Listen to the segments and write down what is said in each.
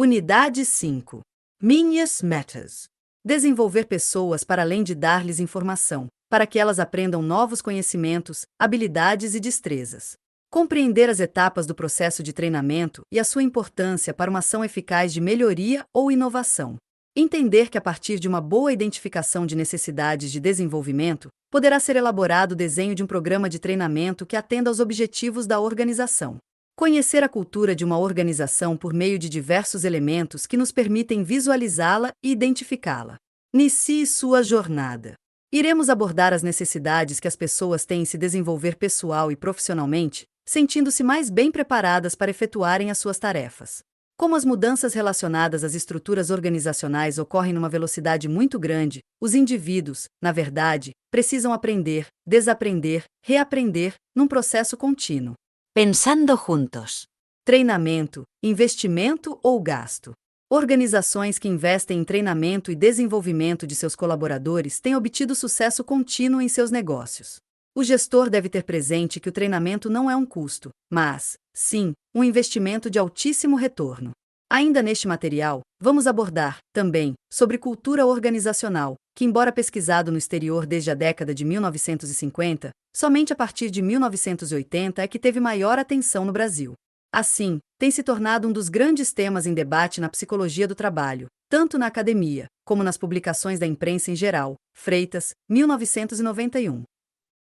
Unidade 5. Minhas metas. Desenvolver pessoas para além de dar-lhes informação, para que elas aprendam novos conhecimentos, habilidades e destrezas. Compreender as etapas do processo de treinamento e a sua importância para uma ação eficaz de melhoria ou inovação. Entender que a partir de uma boa identificação de necessidades de desenvolvimento, poderá ser elaborado o desenho de um programa de treinamento que atenda aos objetivos da organização. Conhecer a cultura de uma organização por meio de diversos elementos que nos permitem visualizá-la e identificá-la. Inicie sua jornada. Iremos abordar as necessidades que as pessoas têm em se desenvolver pessoal e profissionalmente, sentindo-se mais bem preparadas para efetuarem as suas tarefas. Como as mudanças relacionadas às estruturas organizacionais ocorrem numa velocidade muito grande, os indivíduos, na verdade, precisam aprender, desaprender, reaprender, num processo contínuo. Pensando juntos. Treinamento, investimento ou gasto. Organizações que investem em treinamento e desenvolvimento de seus colaboradores têm obtido sucesso contínuo em seus negócios. O gestor deve ter presente que o treinamento não é um custo, mas, sim, um investimento de altíssimo retorno. Ainda neste material, vamos abordar, também, sobre cultura organizacional, que, embora pesquisado no exterior desde a década de 1950, somente a partir de 1980 é que teve maior atenção no Brasil. Assim, tem se tornado um dos grandes temas em debate na psicologia do trabalho, tanto na academia, como nas publicações da imprensa em geral. Freitas, 1991.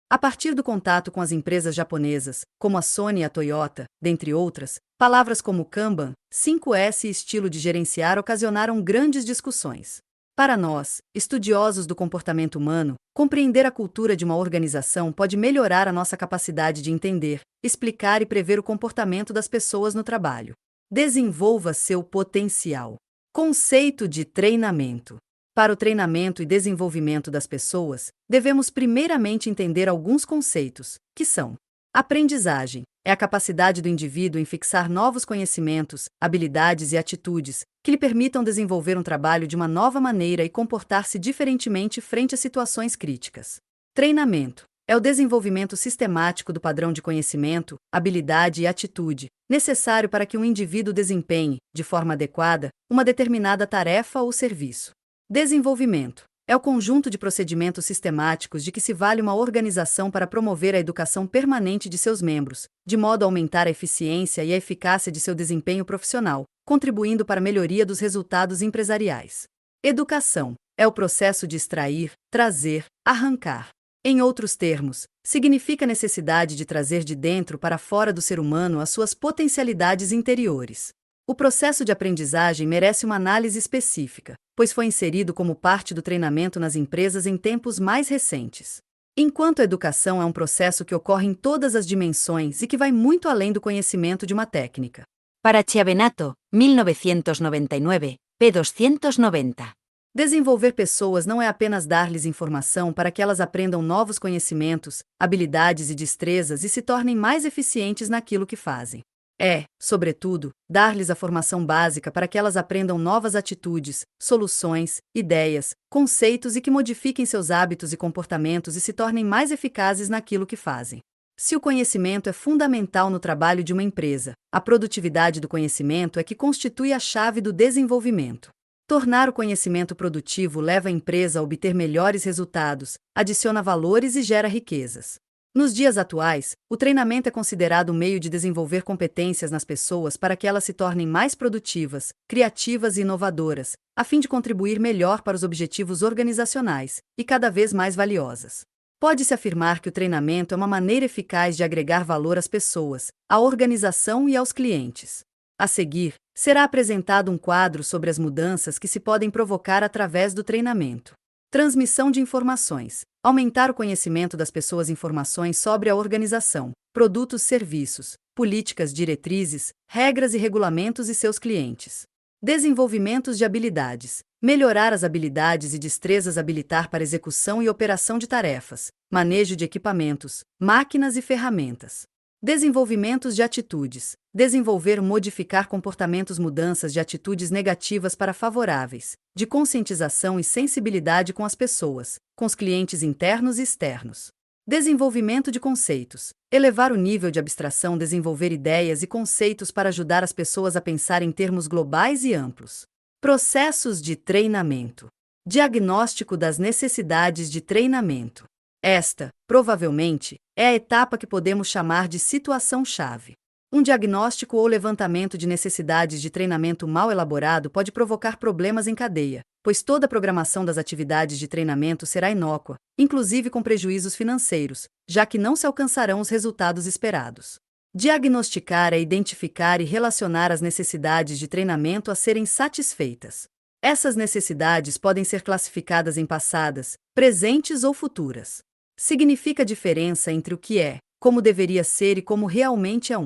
A partir do contato com as empresas japonesas, como a Sony e a Toyota, dentre outras, palavras como Kanban, 5S e estilo de gerenciar ocasionaram grandes discussões. Para nós, estudiosos do comportamento humano, compreender a cultura de uma organização pode melhorar a nossa capacidade de entender, explicar e prever o comportamento das pessoas no trabalho. Desenvolva seu potencial. Conceito de treinamento. Para o treinamento e desenvolvimento das pessoas, devemos primeiramente entender alguns conceitos, que são: aprendizagem é a capacidade do indivíduo em fixar novos conhecimentos, habilidades e atitudes que lhe permitam desenvolver um trabalho de uma nova maneira e comportar-se diferentemente frente a situações críticas. Treinamento é o desenvolvimento sistemático do padrão de conhecimento, habilidade e atitude necessário para que um indivíduo desempenhe, de forma adequada, uma determinada tarefa ou serviço. Desenvolvimento é o conjunto de procedimentos sistemáticos de que se vale uma organização para promover a educação permanente de seus membros, de modo a aumentar a eficiência e a eficácia de seu desempenho profissional, contribuindo para a melhoria dos resultados empresariais. Educação é o processo de extrair, trazer, arrancar. Em outros termos, significa a necessidade de trazer de dentro para fora do ser humano as suas potencialidades interiores. O processo de aprendizagem merece uma análise específica, pois foi inserido como parte do treinamento nas empresas em tempos mais recentes. Enquanto a educação é um processo que ocorre em todas as dimensões e que vai muito além do conhecimento de uma técnica. Para Chiavenato, 1999, p. 290. Desenvolver pessoas não é apenas dar-lhes informação para que elas aprendam novos conhecimentos, habilidades e destrezas e se tornem mais eficientes naquilo que fazem. É, sobretudo, dar-lhes a formação básica para que elas aprendam novas atitudes, soluções, ideias, conceitos e que modifiquem seus hábitos e comportamentos e se tornem mais eficazes naquilo que fazem. Se o conhecimento é fundamental no trabalho de uma empresa, a produtividade do conhecimento é que constitui a chave do desenvolvimento. Tornar o conhecimento produtivo leva a empresa a obter melhores resultados, adiciona valores e gera riquezas. Nos dias atuais, o treinamento é considerado um meio de desenvolver competências nas pessoas para que elas se tornem mais produtivas, criativas e inovadoras, a fim de contribuir melhor para os objetivos organizacionais, e cada vez mais valiosas. Pode-se afirmar que o treinamento é uma maneira eficaz de agregar valor às pessoas, à organização e aos clientes. A seguir, será apresentado um quadro sobre as mudanças que se podem provocar através do treinamento. Transmissão de informações. Aumentar o conhecimento das pessoas, informações sobre a organização, produtos, serviços, políticas, diretrizes, regras e regulamentos e seus clientes. Desenvolvimentos de habilidades. Melhorar as habilidades e destrezas, habilitar para execução e operação de tarefas, manejo de equipamentos, máquinas e ferramentas. Desenvolvimentos de atitudes. Desenvolver, modificar comportamentos, mudanças de atitudes negativas para favoráveis, de conscientização e sensibilidade com as pessoas, com os clientes internos e externos. Desenvolvimento de conceitos. Elevar o nível de abstração, desenvolver ideias e conceitos para ajudar as pessoas a pensar em termos globais e amplos. Processos de treinamento. Diagnóstico das necessidades de treinamento. Esta, provavelmente, é a etapa que podemos chamar de situação-chave. Um diagnóstico ou levantamento de necessidades de treinamento mal elaborado pode provocar problemas em cadeia, pois toda a programação das atividades de treinamento será inócua, inclusive com prejuízos financeiros, já que não se alcançarão os resultados esperados. Diagnosticar é identificar e relacionar as necessidades de treinamento a serem satisfeitas. Essas necessidades podem ser classificadas em passadas, presentes ou futuras. Significa a diferença entre o que é, como deveria ser e como realmente é.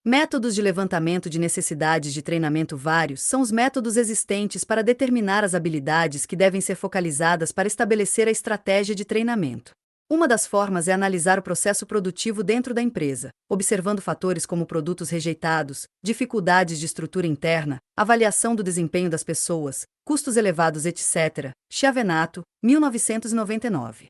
Métodos de levantamento de necessidades de treinamento. Vários são os métodos existentes para determinar as habilidades que devem ser focalizadas para estabelecer a estratégia de treinamento. Uma das formas é analisar o processo produtivo dentro da empresa, observando fatores como produtos rejeitados, dificuldades de estrutura interna, avaliação do desempenho das pessoas, custos elevados, etc. Chiavenato, 1999.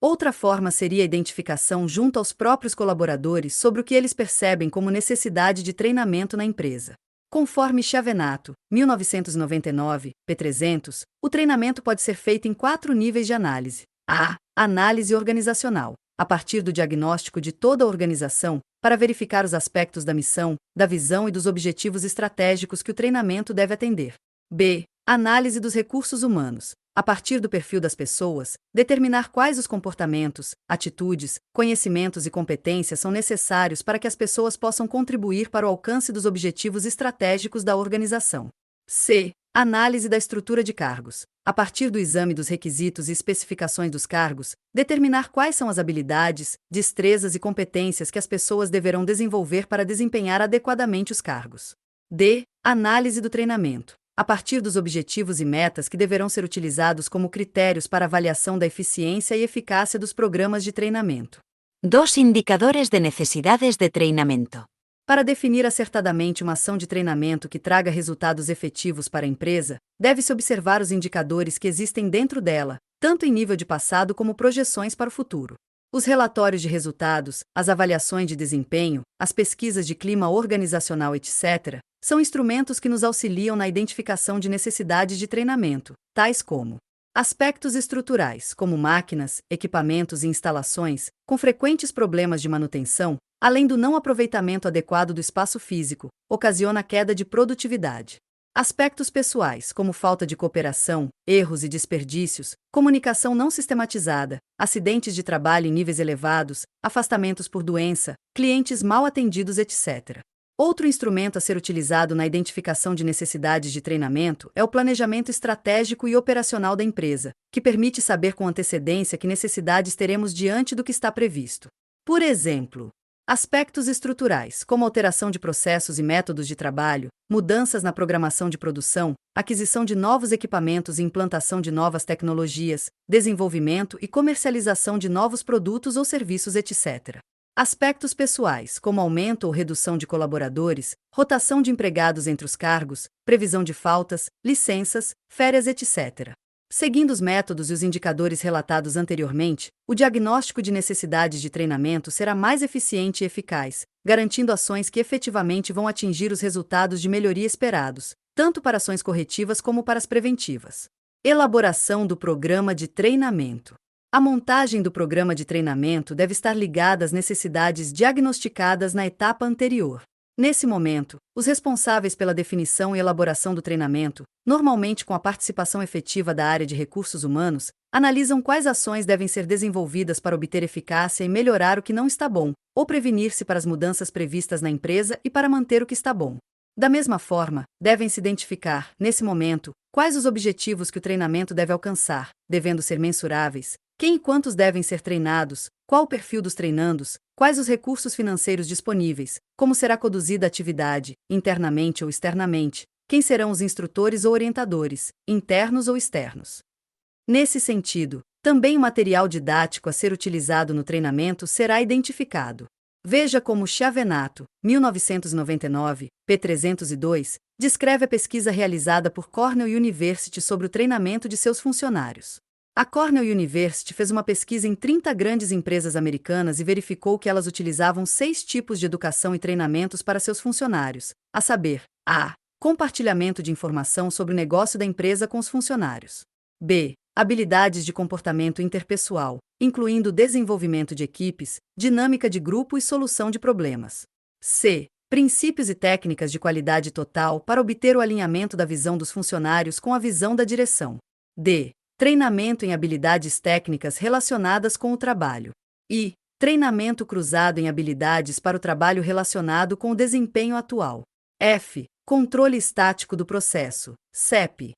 Outra forma seria a identificação junto aos próprios colaboradores sobre o que eles percebem como necessidade de treinamento na empresa. Conforme Chiavenato, 1999, p. 300, o treinamento pode ser feito em 4 níveis de análise. A. Análise organizacional, a partir do diagnóstico de toda a organização, para verificar os aspectos da missão, da visão e dos objetivos estratégicos que o treinamento deve atender. B. Análise dos recursos humanos, a partir do perfil das pessoas, determinar quais os comportamentos, atitudes, conhecimentos e competências são necessários para que as pessoas possam contribuir para o alcance dos objetivos estratégicos da organização. C. Análise da estrutura de cargos, a partir do exame dos requisitos e especificações dos cargos, determinar quais são as habilidades, destrezas e competências que as pessoas deverão desenvolver para desempenhar adequadamente os cargos. D. Análise do treinamento, a partir dos objetivos e metas que deverão ser utilizados como critérios para avaliação da eficiência e eficácia dos programas de treinamento. 2 indicadores de necesidades de treinamento. Para definir acertadamente uma ação de treinamento que traga resultados efetivos para a empresa, deve-se observar os indicadores que existem dentro dela, tanto em nível de passado como projeções para o futuro. Os relatórios de resultados, as avaliações de desempenho, as pesquisas de clima organizacional, etc., são instrumentos que nos auxiliam na identificação de necessidades de treinamento, tais como aspectos estruturais, como máquinas, equipamentos e instalações, com frequentes problemas de manutenção, além do não aproveitamento adequado do espaço físico, ocasiona queda de produtividade. Aspectos pessoais, como falta de cooperação, erros e desperdícios, comunicação não sistematizada, acidentes de trabalho em níveis elevados, afastamentos por doença, clientes mal atendidos, etc. Outro instrumento a ser utilizado na identificação de necessidades de treinamento é o planejamento estratégico e operacional da empresa, que permite saber com antecedência que necessidades teremos diante do que está previsto. Por exemplo, aspectos estruturais, como alteração de processos e métodos de trabalho, mudanças na programação de produção, aquisição de novos equipamentos e implantação de novas tecnologias, desenvolvimento e comercialização de novos produtos ou serviços, etc. Aspectos pessoais, como aumento ou redução de colaboradores, rotação de empregados entre os cargos, previsão de faltas, licenças, férias, etc. Seguindo os métodos e os indicadores relatados anteriormente, o diagnóstico de necessidades de treinamento será mais eficiente e eficaz, garantindo ações que efetivamente vão atingir os resultados de melhoria esperados, tanto para ações corretivas como para as preventivas. Elaboração do programa de treinamento. A montagem do programa de treinamento deve estar ligada às necessidades diagnosticadas na etapa anterior. Nesse momento, os responsáveis pela definição e elaboração do treinamento, normalmente com a participação efetiva da área de recursos humanos, analisam quais ações devem ser desenvolvidas para obter eficácia e melhorar o que não está bom, ou prevenir-se para as mudanças previstas na empresa e para manter o que está bom. Da mesma forma, devem-se identificar, nesse momento, quais os objetivos que o treinamento deve alcançar, devendo ser mensuráveis, quem e quantos devem ser treinados, qual o perfil dos treinandos, quais os recursos financeiros disponíveis, como será conduzida a atividade, internamente ou externamente, quem serão os instrutores ou orientadores, internos ou externos. Nesse sentido, também o material didático a ser utilizado no treinamento será identificado. Veja como Chiavenato, 1999, p. 302, descreve a pesquisa realizada por Cornell University sobre o treinamento de seus funcionários. A Cornell University fez uma pesquisa em 30 grandes empresas americanas e verificou que elas utilizavam 6 tipos de educação e treinamentos para seus funcionários, a saber, a. Compartilhamento de informação sobre o negócio da empresa com os funcionários. b. Habilidades de comportamento interpessoal, incluindo desenvolvimento de equipes, dinâmica de grupo e solução de problemas. c. Princípios e técnicas de qualidade total para obter o alinhamento da visão dos funcionários com a visão da direção. d. Treinamento em habilidades técnicas relacionadas com o trabalho. E. Treinamento cruzado em habilidades para o trabalho relacionado com o desempenho atual. F. Controle estático do processo, CEP.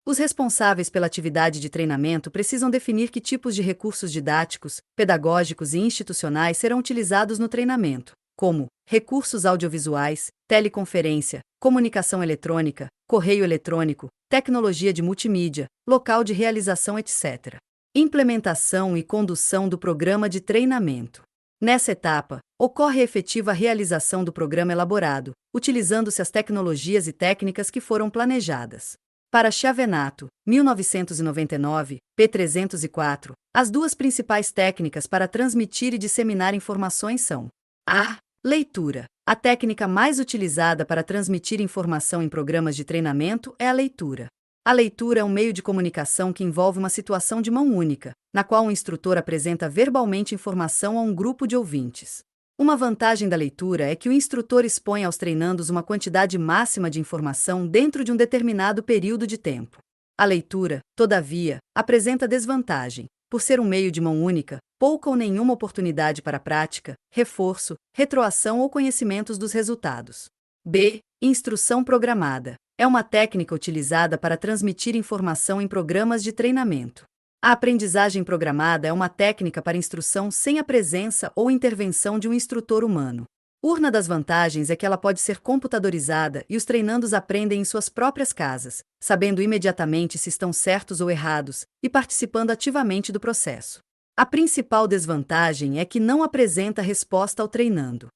Os responsáveis pela atividade de treinamento precisam definir que tipos de recursos didáticos, pedagógicos e institucionais serão utilizados no treinamento, como recursos audiovisuais, teleconferência, comunicação eletrônica, correio eletrônico, tecnologia de multimídia, local de realização, etc. Implementação e condução do programa de treinamento. Nessa etapa, ocorre a efetiva realização do programa elaborado, utilizando-se as tecnologias e técnicas que foram planejadas. Para Chiavenato, 1999, p. 304, as duas principais técnicas para transmitir e disseminar informações são: a. Leitura. A técnica mais utilizada para transmitir informação em programas de treinamento é a leitura. A leitura é um meio de comunicação que envolve uma situação de mão única, na qual um instrutor apresenta verbalmente informação a um grupo de ouvintes. Uma vantagem da leitura é que o instrutor expõe aos treinandos uma quantidade máxima de informação dentro de um determinado período de tempo. A leitura, todavia, apresenta desvantagem, por ser um meio de mão única, pouca ou nenhuma oportunidade para prática, reforço, retroação ou conhecimentos dos resultados. b. Instrução programada. É uma técnica utilizada para transmitir informação em programas de treinamento. A aprendizagem programada é uma técnica para instrução sem a presença ou intervenção de um instrutor humano. Uma das vantagens é que ela pode ser computadorizada e os treinandos aprendem em suas próprias casas, sabendo imediatamente se estão certos ou errados, e participando ativamente do processo. A principal desvantagem é que não apresenta resposta ao treinando.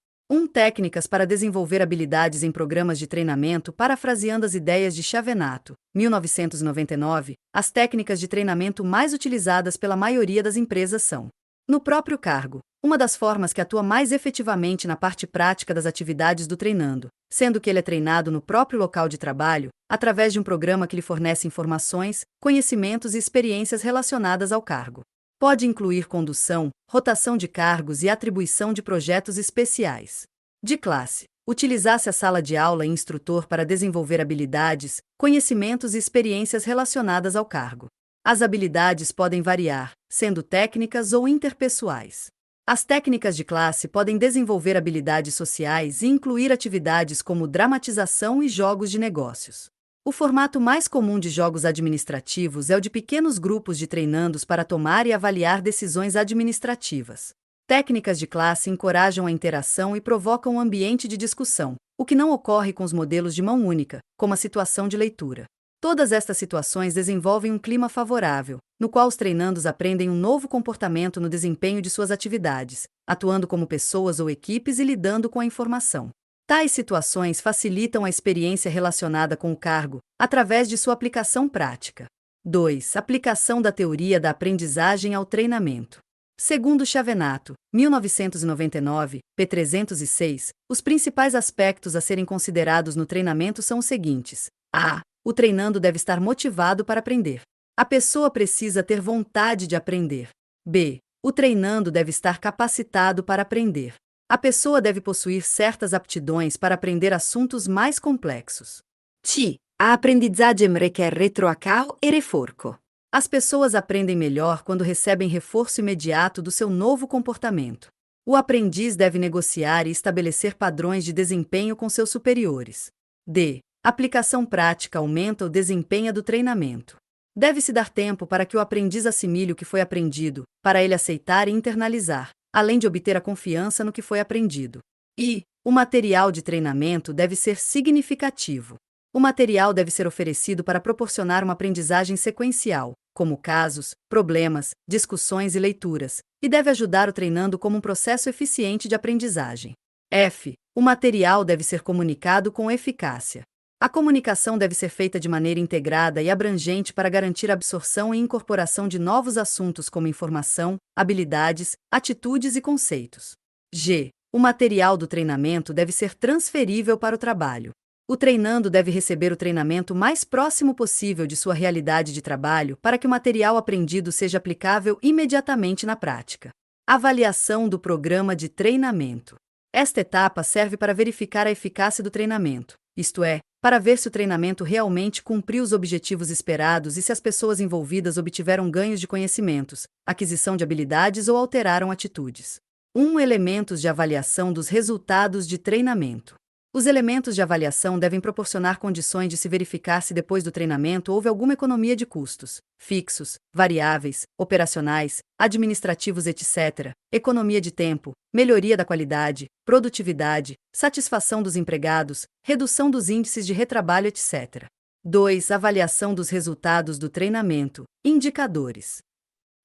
Técnicas para desenvolver habilidades em programas de treinamento. Parafraseando as ideias de Chiavenato, 1999, as técnicas de treinamento mais utilizadas pela maioria das empresas são: no próprio cargo, uma das formas que atua mais efetivamente na parte prática das atividades do treinando, sendo que ele é treinado no próprio local de trabalho, através de um programa que lhe fornece informações, conhecimentos e experiências relacionadas ao cargo. Pode incluir condução, rotação de cargos e atribuição de projetos especiais. De classe, utilizar-se a sala de aula e instrutor para desenvolver habilidades, conhecimentos e experiências relacionadas ao cargo. As habilidades podem variar, sendo técnicas ou interpessoais. As técnicas de classe podem desenvolver habilidades sociais e incluir atividades como dramatização e jogos de negócios. O formato mais comum de jogos administrativos é o de pequenos grupos de treinandos para tomar e avaliar decisões administrativas. Técnicas de classe encorajam a interação e provocam um ambiente de discussão, o que não ocorre com os modelos de mão única, como a situação de leitura. Todas estas situações desenvolvem um clima favorável, no qual os treinandos aprendem um novo comportamento no desempenho de suas atividades, atuando como pessoas ou equipes e lidando com a informação. Tais situações facilitam a experiência relacionada com o cargo, através de sua aplicação prática. 2. Aplicação da teoria da aprendizagem ao treinamento. Segundo Chiavenato, 1999, p. 306, os principais aspectos a serem considerados no treinamento são os seguintes: a. O treinando deve estar motivado para aprender. A pessoa precisa ter vontade de aprender. b. O treinando deve estar capacitado para aprender. A pessoa deve possuir certas aptidões para aprender assuntos mais complexos. C. A aprendizagem requer retroacal e reforço. As pessoas aprendem melhor quando recebem reforço imediato do seu novo comportamento. O aprendiz deve negociar e estabelecer padrões de desempenho com seus superiores. D. Aplicação prática aumenta o desempenho do treinamento. Deve-se dar tempo para que o aprendiz assimile o que foi aprendido, para ele aceitar e internalizar, além de obter a confiança no que foi aprendido. E o material de treinamento deve ser significativo. O material deve ser oferecido para proporcionar uma aprendizagem sequencial, como casos, problemas, discussões e leituras, e deve ajudar o treinando como um processo eficiente de aprendizagem. F. O material deve ser comunicado com eficácia. A comunicação deve ser feita de maneira integrada e abrangente para garantir a absorção e incorporação de novos assuntos como informação, habilidades, atitudes e conceitos. G. O material do treinamento deve ser transferível para o trabalho. O treinando deve receber o treinamento mais próximo possível de sua realidade de trabalho para que o material aprendido seja aplicável imediatamente na prática. Avaliação do programa de treinamento. Esta etapa serve para verificar a eficácia do treinamento, isto é, para ver se o treinamento realmente cumpriu os objetivos esperados e se as pessoas envolvidas obtiveram ganhos de conhecimentos, aquisição de habilidades ou alteraram atitudes. 1. Elementos de avaliação dos resultados de treinamento. Os elementos de avaliação devem proporcionar condições de se verificar se depois do treinamento houve alguma economia de custos, fixos, variáveis, operacionais, administrativos, etc., economia de tempo, melhoria da qualidade, produtividade, satisfação dos empregados, redução dos índices de retrabalho, etc. 2. Avaliação dos resultados do treinamento. Indicadores.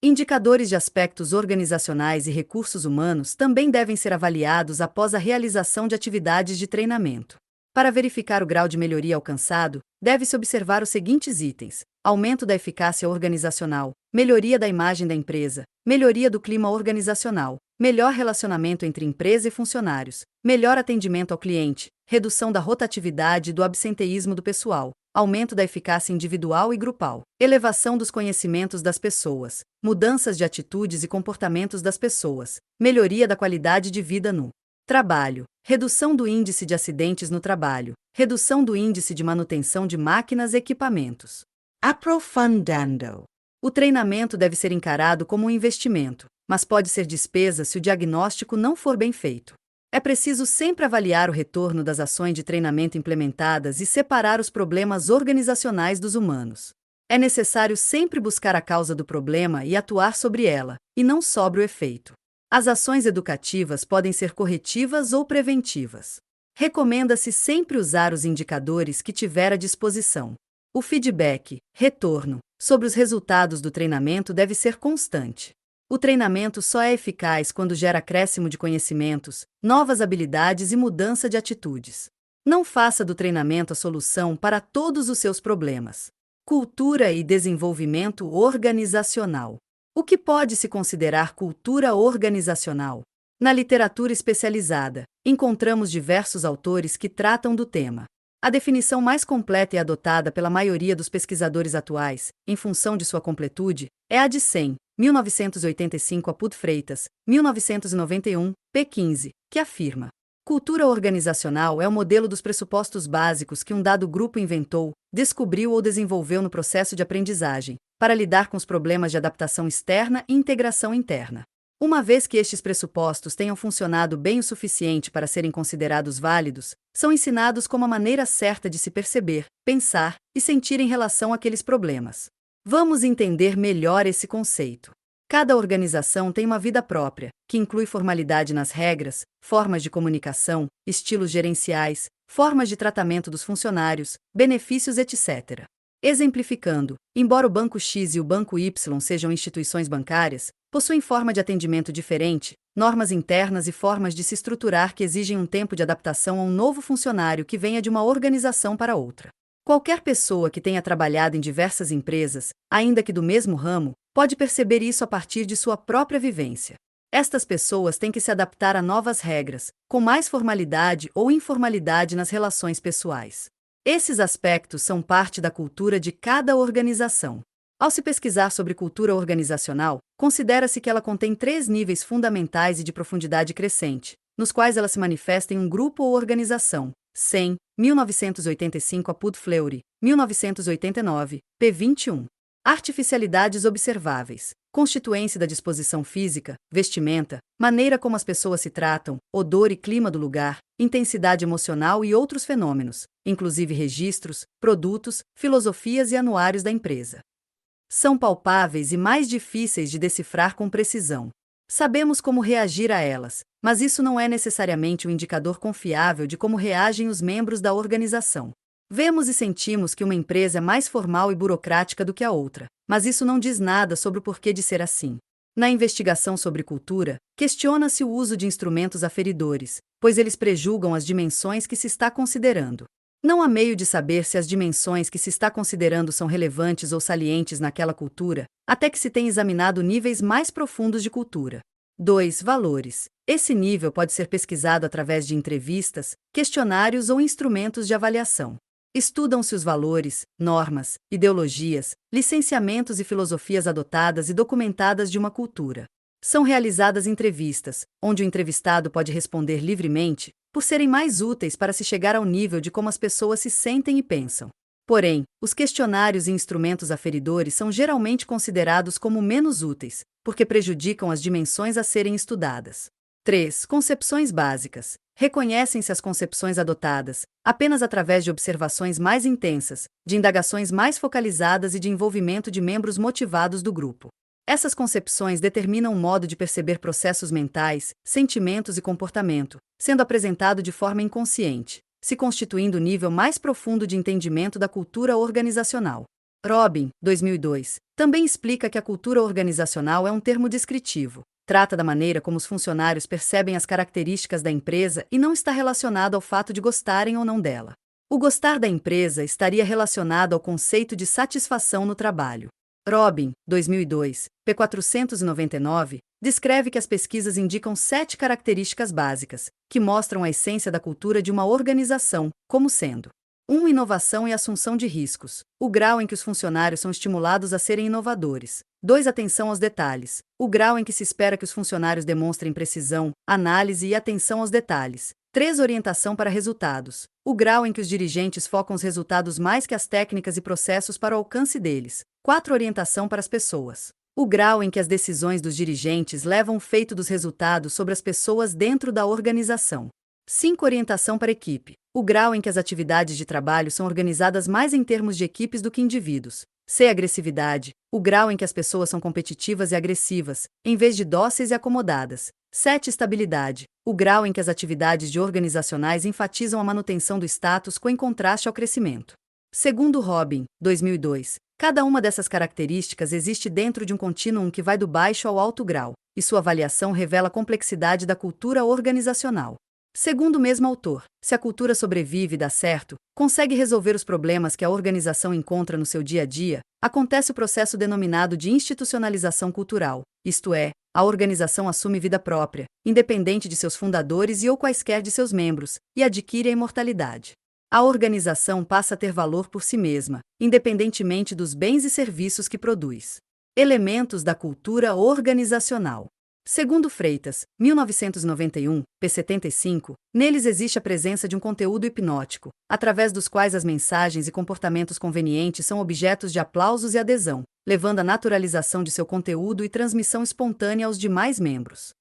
Indicadores de aspectos organizacionais e recursos humanos também devem ser avaliados após a realização de atividades de treinamento. Para verificar o grau de melhoria alcançado, deve-se observar os seguintes itens: aumento da eficácia organizacional, melhoria da imagem da empresa, melhoria do clima organizacional, melhor relacionamento entre empresa e funcionários, melhor atendimento ao cliente, redução da rotatividade e do absenteísmo do pessoal, aumento da eficácia individual e grupal, elevação dos conhecimentos das pessoas, mudanças de atitudes e comportamentos das pessoas, melhoria da qualidade de vida no trabalho, redução do índice de acidentes no trabalho, redução do índice de manutenção de máquinas e equipamentos. Aprofundando. O treinamento deve ser encarado como um investimento, mas pode ser despesa se o diagnóstico não for bem feito. É preciso sempre avaliar o retorno das ações de treinamento implementadas e separar os problemas organizacionais dos humanos. É necessário sempre buscar a causa do problema e atuar sobre ela, e não sobre o efeito. As ações educativas podem ser corretivas ou preventivas. Recomenda-se sempre usar os indicadores que tiver à disposição. O feedback, retorno, sobre os resultados do treinamento deve ser constante. O treinamento só é eficaz quando gera acréscimo de conhecimentos, novas habilidades e mudança de atitudes. Não faça do treinamento a solução para todos os seus problemas. Cultura e desenvolvimento organizacional. O que pode se considerar cultura organizacional? Na literatura especializada, encontramos diversos autores que tratam do tema. A definição mais completa e adotada pela maioria dos pesquisadores atuais, em função de sua completude, é a de Sen, 1985 Apud Freitas, 1991, p. 15, que afirma: cultura organizacional é o modelo dos pressupostos básicos que um dado grupo inventou, descobriu ou desenvolveu no processo de aprendizagem, para lidar com os problemas de adaptação externa e integração interna. Uma vez que estes pressupostos tenham funcionado bem o suficiente para serem considerados válidos, são ensinados como a maneira certa de se perceber, pensar e sentir em relação àqueles problemas. Vamos entender melhor esse conceito. Cada organização tem uma vida própria, que inclui formalidade nas regras, formas de comunicação, estilos gerenciais, formas de tratamento dos funcionários, benefícios, etc. Exemplificando, embora o Banco X e o Banco Y sejam instituições bancárias, possuem forma de atendimento diferente, normas internas e formas de se estruturar que exigem um tempo de adaptação a um novo funcionário que venha de uma organização para outra. Qualquer pessoa que tenha trabalhado em diversas empresas, ainda que do mesmo ramo, pode perceber isso a partir de sua própria vivência. Estas pessoas têm que se adaptar a novas regras, com mais formalidade ou informalidade nas relações pessoais. Esses aspectos são parte da cultura de cada organização. Ao se pesquisar sobre cultura organizacional, considera-se que ela contém 3 níveis fundamentais e de profundidade crescente, nos quais ela se manifesta em um grupo ou organização. Sen, 1985 Apud Fleury, 1989, p. 21. Artificialidades observáveis, constituência da disposição física, vestimenta, maneira como as pessoas se tratam, odor e clima do lugar, intensidade emocional e outros fenômenos, inclusive registros, produtos, filosofias e anuários da empresa. São palpáveis e mais difíceis de decifrar com precisão. Sabemos como reagir a elas, mas isso não é necessariamente um indicador confiável de como reagem os membros da organização. Vemos e sentimos que uma empresa é mais formal e burocrática do que a outra, mas isso não diz nada sobre o porquê de ser assim. Na investigação sobre cultura, questiona-se o uso de instrumentos aferidores, pois eles prejulgam as dimensões que se está considerando. Não há meio de saber se as dimensões que se está considerando são relevantes ou salientes naquela cultura, até que se tenha examinado níveis mais profundos de cultura. 2. Valores. Esse nível pode ser pesquisado através de entrevistas, questionários ou instrumentos de avaliação. Estudam-se os valores, normas, ideologias, licenciamentos e filosofias adotadas e documentadas de uma cultura. São realizadas entrevistas, onde o entrevistado pode responder livremente, por serem mais úteis para se chegar ao nível de como as pessoas se sentem e pensam. Porém, os questionários e instrumentos aferidores são geralmente considerados como menos úteis, porque prejudicam as dimensões a serem estudadas. 3. Concepções básicas. Reconhecem-se as concepções adotadas, apenas através de observações mais intensas, de indagações mais focalizadas e de envolvimento de membros motivados do grupo. Essas concepções determinam o modo de perceber processos mentais, sentimentos e comportamento, sendo apresentado de forma inconsciente, se constituindo o nível mais profundo de entendimento da cultura organizacional. Robin, 2002, também explica que a cultura organizacional é um termo descritivo. Trata da maneira como os funcionários percebem as características da empresa e não está relacionado ao fato de gostarem ou não dela. O gostar da empresa estaria relacionado ao conceito de satisfação no trabalho. Robin, 2002, p. 499, descreve que as pesquisas indicam 7 características básicas, que mostram a essência da cultura de uma organização, como sendo: 1. Inovação e assunção de riscos, o grau em que os funcionários são estimulados a serem inovadores. 2. Atenção aos detalhes, o grau em que se espera que os funcionários demonstrem precisão, análise e atenção aos detalhes. 3. Orientação para resultados, o grau em que os dirigentes focam os resultados mais que as técnicas e processos para o alcance deles. 4. Orientação para as pessoas, o grau em que as decisões dos dirigentes levam o feito dos resultados sobre as pessoas dentro da organização. 5. Orientação para a equipe, o grau em que as atividades de trabalho são organizadas mais em termos de equipes do que indivíduos. 6. Agressividade, o grau em que as pessoas são competitivas e agressivas, em vez de dóceis e acomodadas. 7. Estabilidade, o grau em que as atividades de organizacionais enfatizam a manutenção do status quo em contraste ao crescimento. Segundo Robin, 2002, cada uma dessas características existe dentro de um contínuo que vai do baixo ao alto grau, e sua avaliação revela a complexidade da cultura organizacional. Segundo o mesmo autor, se a cultura sobrevive e dá certo, consegue resolver os problemas que a organização encontra no seu dia a dia, acontece o processo denominado de institucionalização cultural, isto é, a organização assume vida própria, independente de seus fundadores e ou quaisquer de seus membros, e adquire a imortalidade. A organização passa a ter valor por si mesma, independentemente dos bens e serviços que produz. Elementos da cultura organizacional. Segundo Freitas, 1991, p. 75, neles existe a presença de um conteúdo hipnótico, através dos quais as mensagens e comportamentos convenientes são objetos de aplausos e adesão, levando à naturalização de seu conteúdo e transmissão espontânea aos demais membros.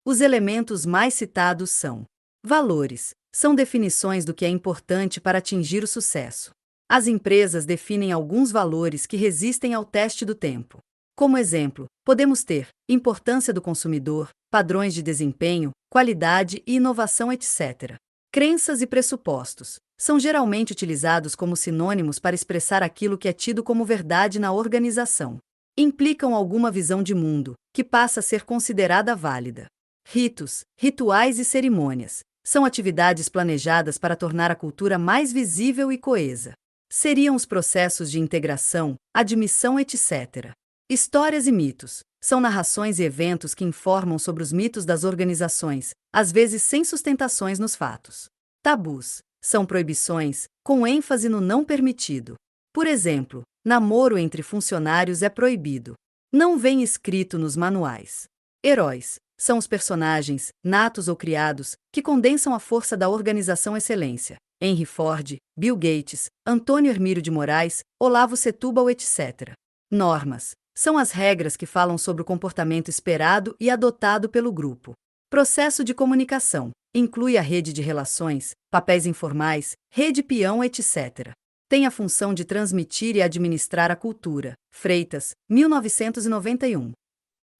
Os elementos mais citados são: valores. São definições do que é importante para atingir o sucesso. As empresas definem alguns valores que resistem ao teste do tempo. Como exemplo, podemos ter importância do consumidor, padrões de desempenho, qualidade e inovação, etc. Crenças e pressupostos são geralmente utilizados como sinônimos para expressar aquilo que é tido como verdade na organização. Implicam alguma visão de mundo, que passa a ser considerada válida. Ritos, rituais e cerimônias são atividades planejadas para tornar a cultura mais visível e coesa. Seriam os processos de integração, admissão, etc. Histórias e mitos são narrações e eventos que informam sobre os mitos das organizações, às vezes sem sustentações nos fatos. Tabus são proibições, com ênfase no não permitido. Por exemplo, namoro entre funcionários é proibido. Não vem escrito nos manuais. Heróis são os personagens, natos ou criados, que condensam a força da organização excelência. Henry Ford, Bill Gates, Antônio Hermílio de Moraes, Olavo Setúbal, etc. Normas são as regras que falam sobre o comportamento esperado e adotado pelo grupo. Processo de comunicação inclui a rede de relações, papéis informais, rede peão, etc. Tem a função de transmitir e administrar a cultura. Freitas, 1991.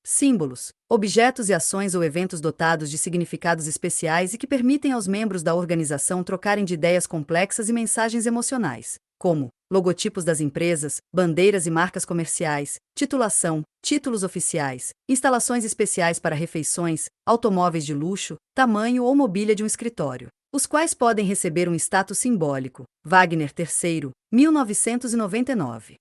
Símbolos, objetos e ações ou eventos dotados de significados especiais e que permitem aos membros da organização trocarem de ideias complexas e mensagens emocionais, como logotipos das empresas, bandeiras e marcas comerciais, titulação, títulos oficiais, instalações especiais para refeições, automóveis de luxo, tamanho ou mobília de um escritório. os quais podem receber um status simbólico. Wagner III, 1999.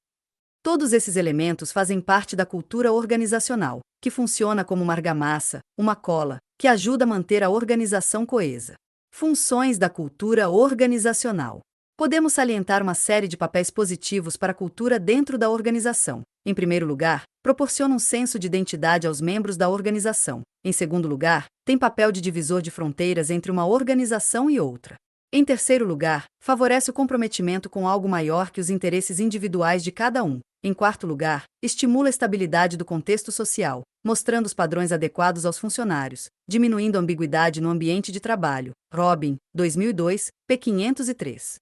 Todos esses elementos fazem parte da cultura organizacional, que funciona como uma argamassa, uma cola, que ajuda a manter a organização coesa. Funções da cultura organizacional. Podemos salientar uma série de papéis positivos para a cultura dentro da organização. Em primeiro lugar, proporciona um senso de identidade aos membros da organização. Em segundo lugar, tem papel de divisor de fronteiras entre uma organização e outra. Em terceiro lugar, favorece o comprometimento com algo maior que os interesses individuais de cada um. Em quarto lugar, estimula a estabilidade do contexto social, mostrando os padrões adequados aos funcionários, diminuindo a ambiguidade no ambiente de trabalho. Robin, 2002, p. 503.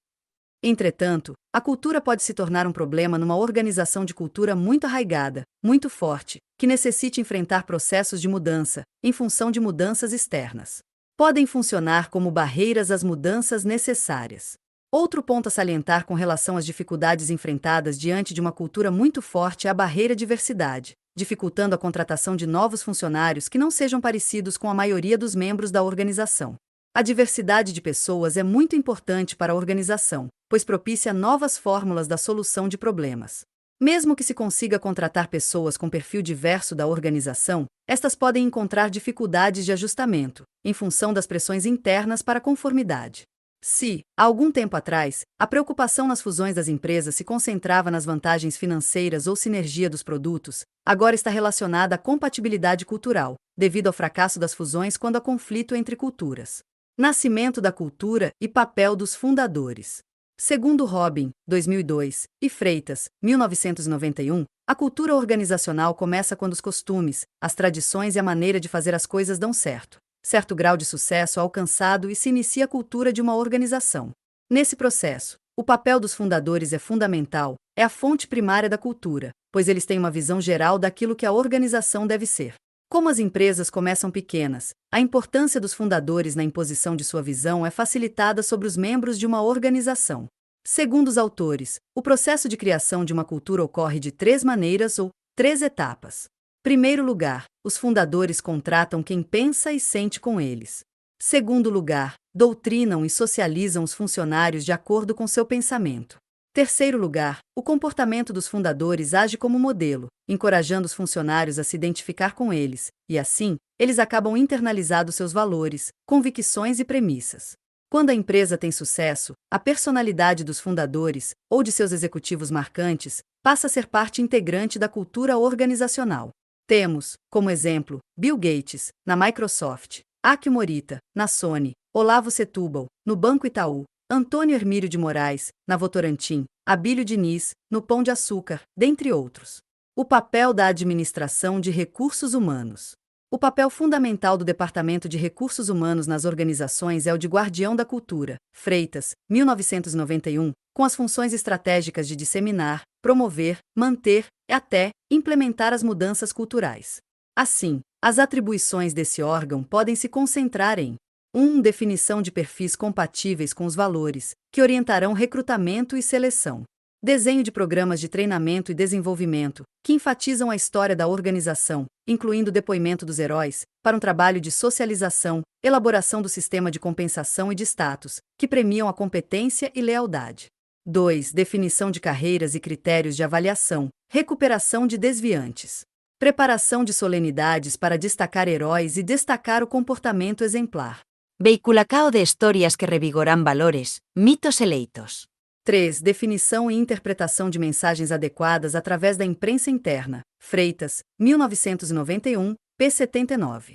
Entretanto, a cultura pode se tornar um problema numa organização de cultura muito arraigada, muito forte, que necessite enfrentar processos de mudança, em função de mudanças externas. Podem funcionar como barreiras às mudanças necessárias. Outro ponto a salientar com relação às dificuldades enfrentadas diante de uma cultura muito forte é a barreira à diversidade, dificultando a contratação de novos funcionários que não sejam parecidos com a maioria dos membros da organização. A diversidade de pessoas é muito importante para a organização, pois propicia novas fórmulas da solução de problemas. Mesmo que se consiga contratar pessoas com perfil diverso da organização, estas podem encontrar dificuldades de ajustamento, em função das pressões internas para a conformidade. Se, há algum tempo atrás, a preocupação nas fusões das empresas se concentrava nas vantagens financeiras ou sinergia dos produtos, agora está relacionada à compatibilidade cultural, devido ao fracasso das fusões quando há conflito entre culturas. Nascimento da cultura e papel dos fundadores. Segundo Robin, 2002, e Freitas, 1991, a cultura organizacional começa quando os costumes, as tradições e a maneira de fazer as coisas dão certo. Certo grau de sucesso é alcançado e se inicia a cultura de uma organização. Nesse processo, o papel dos fundadores é fundamental, é a fonte primária da cultura, pois eles têm uma visão geral daquilo que a organização deve ser. Como as empresas começam pequenas, a importância dos fundadores na imposição de sua visão é facilitada sobre os membros de uma organização. Segundo os autores, o processo de criação de uma cultura ocorre de 3 maneiras ou 3 etapas. Primeiro lugar, os fundadores contratam quem pensa e sente com eles. Segundo lugar, doutrinam e socializam os funcionários de acordo com seu pensamento. Terceiro lugar, o comportamento dos fundadores age como modelo, encorajando os funcionários a se identificar com eles, e assim, eles acabam internalizando seus valores, convicções e premissas. Quando a empresa tem sucesso, a personalidade dos fundadores, ou de seus executivos marcantes, passa a ser parte integrante da cultura organizacional. Temos, como exemplo, Bill Gates, na Microsoft, Akio Morita, na Sony, Olavo Setúbal, no Banco Itaú, Antônio Hermílio de Moraes, na Votorantim, Abílio Diniz, no Pão de Açúcar, dentre outros. O papel da administração de recursos humanos. O papel fundamental do Departamento de Recursos Humanos nas organizações é o de guardião da cultura. Freitas, 1991, com as funções estratégicas de disseminar, promover, manter e até implementar as mudanças culturais. Assim, as atribuições desse órgão podem se concentrar em 1. Definição de perfis compatíveis com os valores, que orientarão recrutamento e seleção. Desenho de programas de treinamento e desenvolvimento, que enfatizam a história da organização, incluindo o depoimento dos heróis, para um trabalho de socialização, elaboração do sistema de compensação e de status, que premiam a competência e lealdade. 2. Definição de carreiras e critérios de avaliação, recuperação de desviantes. Preparação de solenidades para destacar heróis e destacar o comportamento exemplar. Vehiculacao de historias que revigoran valores, mitos eleitos. 3. Definição e interpretação de mensagens adequadas através da imprensa interna. Freitas, 1991, p. 79.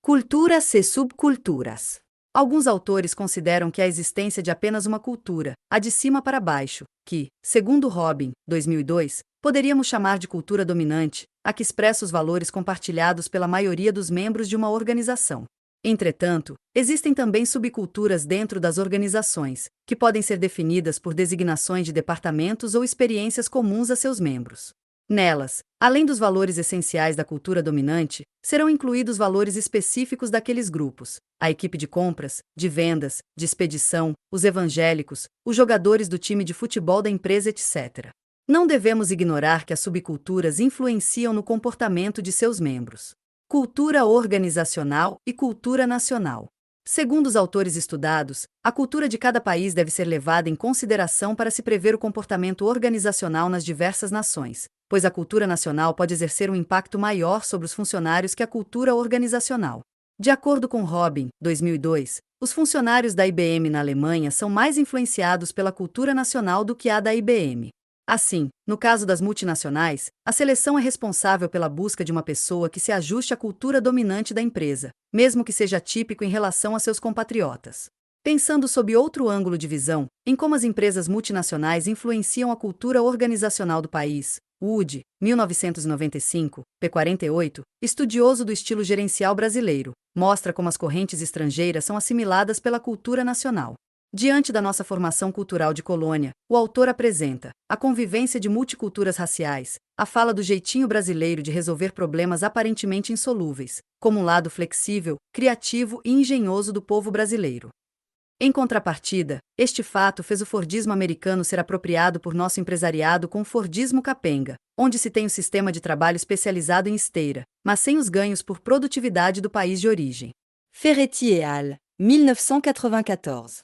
Culturas e subculturas. Alguns autores consideram que a existência de apenas uma cultura, a de cima para baixo, que, segundo Robin, 2002, poderíamos chamar de cultura dominante, a que expressa os valores compartilhados pela maioria dos membros de uma organização. Entretanto, existem também subculturas dentro das organizações, que podem ser definidas por designações de departamentos ou experiências comuns a seus membros. Nelas, além dos valores essenciais da cultura dominante, serão incluídos valores específicos daqueles grupos: a equipe de compras, de vendas, de expedição, os evangélicos, os jogadores do time de futebol da empresa, etc. Não devemos ignorar que as subculturas influenciam no comportamento de seus membros. Cultura organizacional e cultura nacional. Segundo os autores estudados, a cultura de cada país deve ser levada em consideração para se prever o comportamento organizacional nas diversas nações, pois a cultura nacional pode exercer um impacto maior sobre os funcionários que a cultura organizacional. De acordo com Robin, 2002, os funcionários da IBM na Alemanha são mais influenciados pela cultura nacional do que a da IBM. Assim, no caso das multinacionais, a seleção é responsável pela busca de uma pessoa que se ajuste à cultura dominante da empresa, mesmo que seja atípico em relação a seus compatriotas. Pensando sob outro ângulo de visão, em como as empresas multinacionais influenciam a cultura organizacional do país, Wood, 1995, p. 48, estudioso do estilo gerencial brasileiro, mostra como as correntes estrangeiras são assimiladas pela cultura nacional. Diante da nossa formação cultural de colônia, o autor apresenta a convivência de multiculturas raciais, a fala do jeitinho brasileiro de resolver problemas aparentemente insolúveis, como um lado flexível, criativo e engenhoso do povo brasileiro. Em contrapartida, este fato fez o Fordismo americano ser apropriado por nosso empresariado com o Fordismo capenga, onde se tem o sistema de trabalho especializado em esteira, mas sem os ganhos por produtividade do país de origem. Ferretti et al., 1994.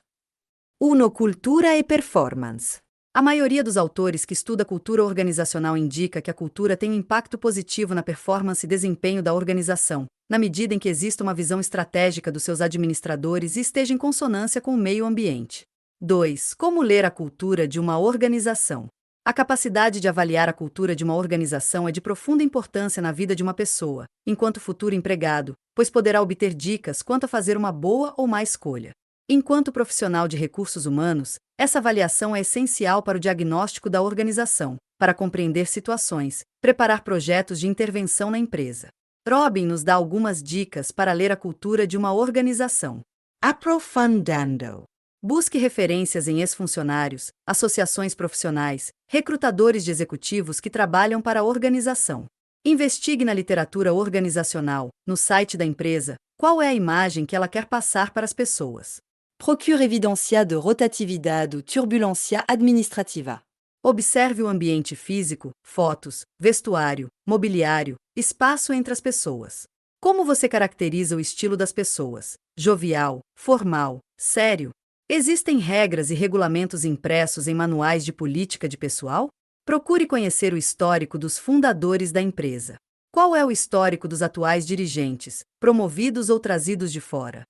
Uno Cultura e Performance. A maioria dos autores que estuda cultura organizacional indica que a cultura tem um impacto positivo na performance e desempenho da organização, na medida em que exista uma visão estratégica dos seus administradores e esteja em consonância com o meio ambiente. 2. Como ler a cultura de uma organização? A capacidade de avaliar a cultura de uma organização é de profunda importância na vida de uma pessoa, enquanto futuro empregado, pois poderá obter dicas quanto a fazer uma boa ou má escolha. Enquanto profissional de recursos humanos, essa avaliação é essencial para o diagnóstico da organização, para compreender situações, preparar projetos de intervenção na empresa. Robin nos dá algumas dicas para ler a cultura de uma organização. Aprofundando. Busque referências em ex-funcionários, associações profissionais, recrutadores de executivos que trabalham para a organização. Investigue na literatura organizacional, no site da empresa, qual é a imagem que ela quer passar para as pessoas. Procure evidencia de rotatividade ou turbulência administrativa. Observe o ambiente físico, fotos, vestuário, mobiliário, espaço entre as pessoas. Como você caracteriza o estilo das pessoas? Jovial, formal, sério? Existem regras e regulamentos impressos em manuais de política de pessoal? Procure conhecer o histórico dos fundadores da empresa. Qual é o histórico dos atuais dirigentes, promovidos ou trazidos de fora?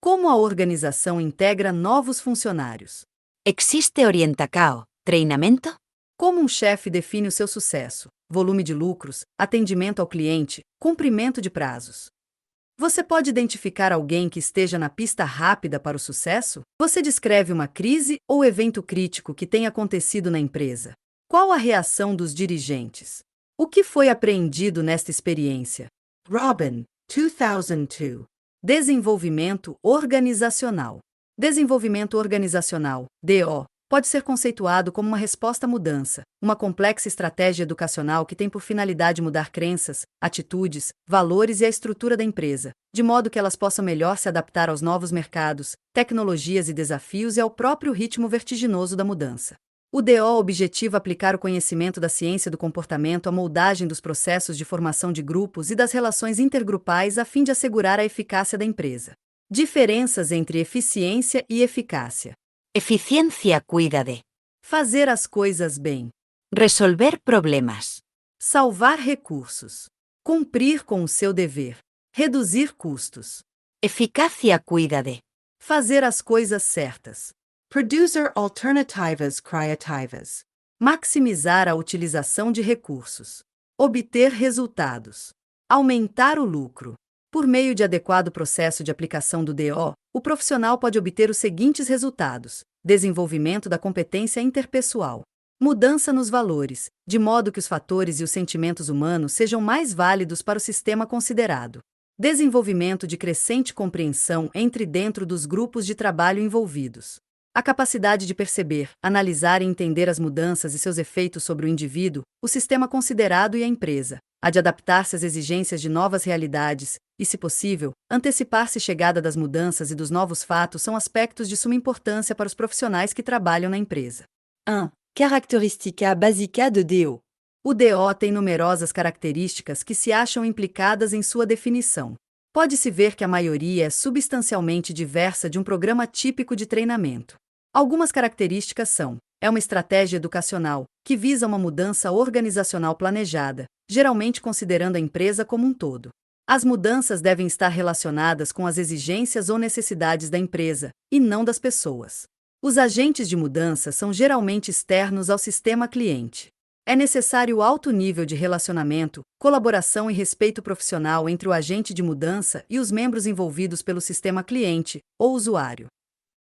Como a organização integra novos funcionários? Existe orientação, treinamento? Como um chefe define o seu sucesso? Volume de lucros, atendimento ao cliente, cumprimento de prazos. Você pode identificar alguém que esteja na pista rápida para o sucesso? Você descreve uma crise ou evento crítico que tenha acontecido na empresa. Qual a reação dos dirigentes? O que foi apreendido nesta experiência? Robin, 2002. Desenvolvimento organizacional. Desenvolvimento organizacional, DO, pode ser conceituado como uma resposta à mudança, uma complexa estratégia educacional que tem por finalidade mudar crenças, atitudes, valores e a estrutura da empresa, de modo que elas possam melhor se adaptar aos novos mercados, tecnologias e desafios e ao próprio ritmo vertiginoso da mudança. O DO objetiva aplicar o conhecimento da ciência do comportamento à moldagem dos processos de formação de grupos e das relações intergrupais a fim de assegurar a eficácia da empresa. Diferenças entre eficiência e eficácia. Eficiencia cuida de Fazer as coisas bem. resolver problemas. Salvar recursos. Cumprir com o seu dever. Reduzir custos. Eficácia cuida de Fazer as coisas certas. Producer alternativas criativas. Maximizar a utilização de recursos. Obter resultados. Aumentar o lucro. Por meio de adequado processo de aplicação do DO, o profissional pode obter os seguintes resultados: desenvolvimento da competência interpessoal, mudança nos valores, de modo que os fatores e os sentimentos humanos sejam mais válidos para o sistema considerado, desenvolvimento de crescente compreensão entre e dentro dos grupos de trabalho envolvidos. A capacidade de perceber, analisar e entender as mudanças e seus efeitos sobre o indivíduo, o sistema considerado e a empresa, a de adaptar-se às exigências de novas realidades e, se possível, antecipar-se à chegada das mudanças e dos novos fatos são aspectos de suma importância para os profissionais que trabalham na empresa. 1. Característica básica de DO. O DO tem numerosas características que se acham implicadas em sua definição. Pode-se ver que a maioria é substancialmente diversa de um programa típico de treinamento. Algumas características são: é uma estratégia educacional, que visa uma mudança organizacional planejada, geralmente considerando a empresa como um todo. As mudanças devem estar relacionadas com as exigências ou necessidades da empresa, e não das pessoas. Os agentes de mudança são geralmente externos ao sistema cliente. É necessário alto nível de relacionamento, colaboração e respeito profissional entre o agente de mudança e os membros envolvidos pelo sistema cliente, ou usuário.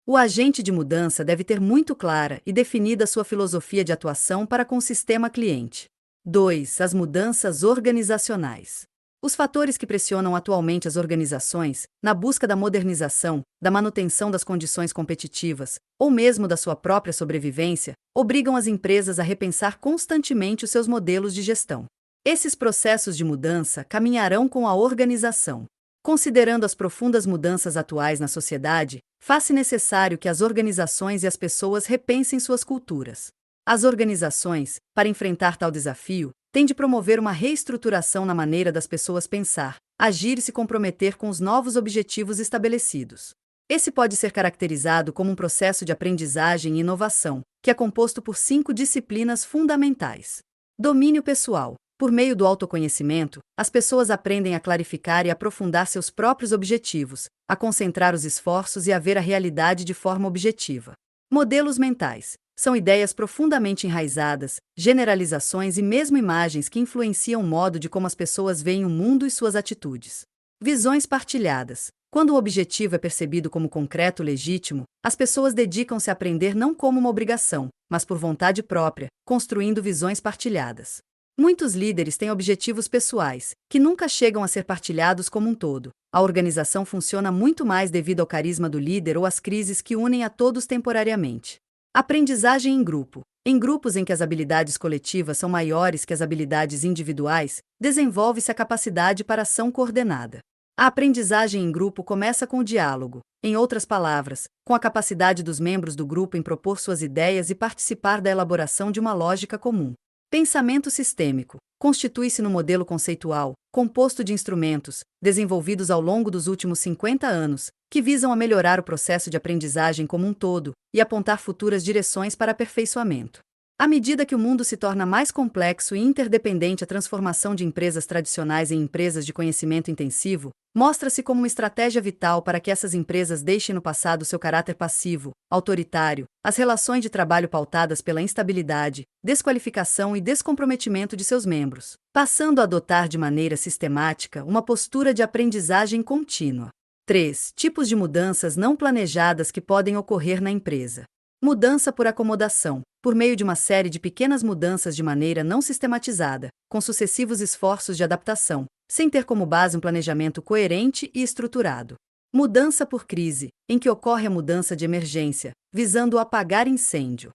O agente de mudança deve ter muito clara e definida sua filosofia de atuação para com o sistema cliente. 2. As mudanças organizacionais. Os fatores que pressionam atualmente as organizações, na busca da modernização, da manutenção das condições competitivas, ou mesmo da sua própria sobrevivência, obrigam as empresas a repensar constantemente os seus modelos de gestão. Esses processos de mudança caminharão com a organização. Considerando as profundas mudanças atuais na sociedade, faz-se necessário que as organizações e as pessoas repensem suas culturas. As organizações, para enfrentar tal desafio, têm de promover uma reestruturação na maneira das pessoas pensar, agir e se comprometer com os novos objetivos estabelecidos. Esse pode ser caracterizado como um processo de aprendizagem e inovação, que é composto por 5 disciplinas fundamentais. Domínio pessoal. Por meio do autoconhecimento, as pessoas aprendem a clarificar e aprofundar seus próprios objetivos, a concentrar os esforços e a ver a realidade de forma objetiva. Modelos mentais. São ideias profundamente enraizadas, generalizações e mesmo imagens que influenciam o modo de como as pessoas veem o mundo e suas atitudes. Visões partilhadas. Quando o objetivo é percebido como concreto e legítimo, as pessoas dedicam-se a aprender não como uma obrigação, mas por vontade própria, construindo visões partilhadas. Muitos líderes têm objetivos pessoais, que nunca chegam a ser partilhados como um todo. A organização funciona muito mais devido ao carisma do líder ou às crises que unem a todos temporariamente. Aprendizagem em grupo. Em grupos em que as habilidades coletivas são maiores que as habilidades individuais, desenvolve-se a capacidade para ação coordenada. A aprendizagem em grupo começa com o diálogo, em outras palavras, com a capacidade dos membros do grupo em propor suas ideias e participar da elaboração de uma lógica comum. Pensamento sistêmico. Constitui-se no modelo conceitual, composto de instrumentos, desenvolvidos ao longo dos últimos 50 anos, que visam a melhorar o processo de aprendizagem como um todo e apontar futuras direções para aperfeiçoamento. À medida que o mundo se torna mais complexo e interdependente, a transformação de empresas tradicionais em empresas de conhecimento intensivo mostra-se como uma estratégia vital para que essas empresas deixem no passado seu caráter passivo, autoritário, as relações de trabalho pautadas pela instabilidade, desqualificação e descomprometimento de seus membros, passando a adotar de maneira sistemática uma postura de aprendizagem contínua. 3. Tipos de mudanças não planejadas que podem ocorrer na empresa. Mudança por acomodação, por meio de uma série de pequenas mudanças de maneira não sistematizada, com sucessivos esforços de adaptação, sem ter como base um planejamento coerente e estruturado. Mudança por crise, em que ocorre a mudança de emergência, visando apagar incêndio.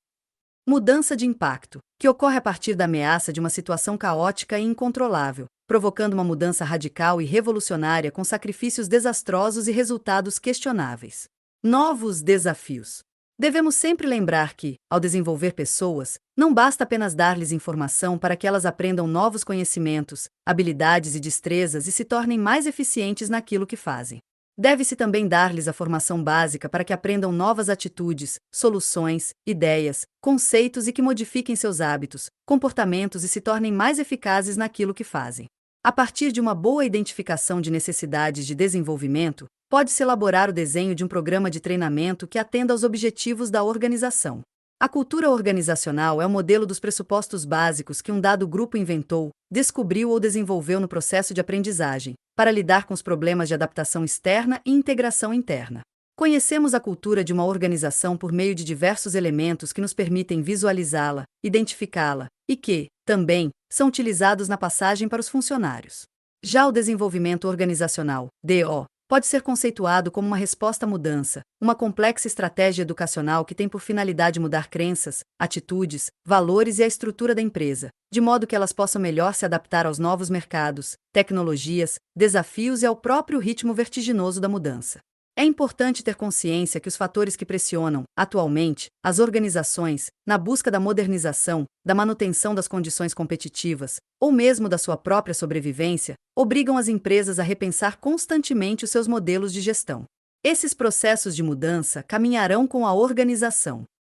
Mudança de impacto, que ocorre a partir da ameaça de uma situação caótica e incontrolável, provocando uma mudança radical e revolucionária com sacrifícios desastrosos e resultados questionáveis. Novos desafios. Devemos sempre lembrar que, ao desenvolver pessoas, não basta apenas dar-lhes informação para que elas aprendam novos conhecimentos, habilidades e destrezas e se tornem mais eficientes naquilo que fazem. Deve-se também dar-lhes a formação básica para que aprendam novas atitudes, soluções, ideias, conceitos e que modifiquem seus hábitos, comportamentos e se tornem mais eficazes naquilo que fazem. A partir de uma boa identificação de necessidades de desenvolvimento, pode-se elaborar o desenho de um programa de treinamento que atenda aos objetivos da organização. A cultura organizacional é o modelo dos pressupostos básicos que um dado grupo inventou, descobriu ou desenvolveu no processo de aprendizagem, para lidar com os problemas de adaptação externa e integração interna. Conhecemos a cultura de uma organização por meio de diversos elementos que nos permitem visualizá-la, identificá-la, e que, também, são utilizados na passagem para os funcionários. Já o desenvolvimento organizacional, DO, pode ser conceituado como uma resposta à mudança, uma complexa estratégia educacional que tem por finalidade mudar crenças, atitudes, valores e a estrutura da empresa, de modo que elas possam melhor se adaptar aos novos mercados, tecnologias, desafios e ao próprio ritmo vertiginoso da mudança. É importante ter consciência que os fatores que pressionam, atualmente, as organizações, na busca da modernização, da manutenção das condições competitivas, ou mesmo da sua própria sobrevivência, obrigam as empresas a repensar constantemente os seus modelos de gestão. Esses processos de mudança caminharão com a organização.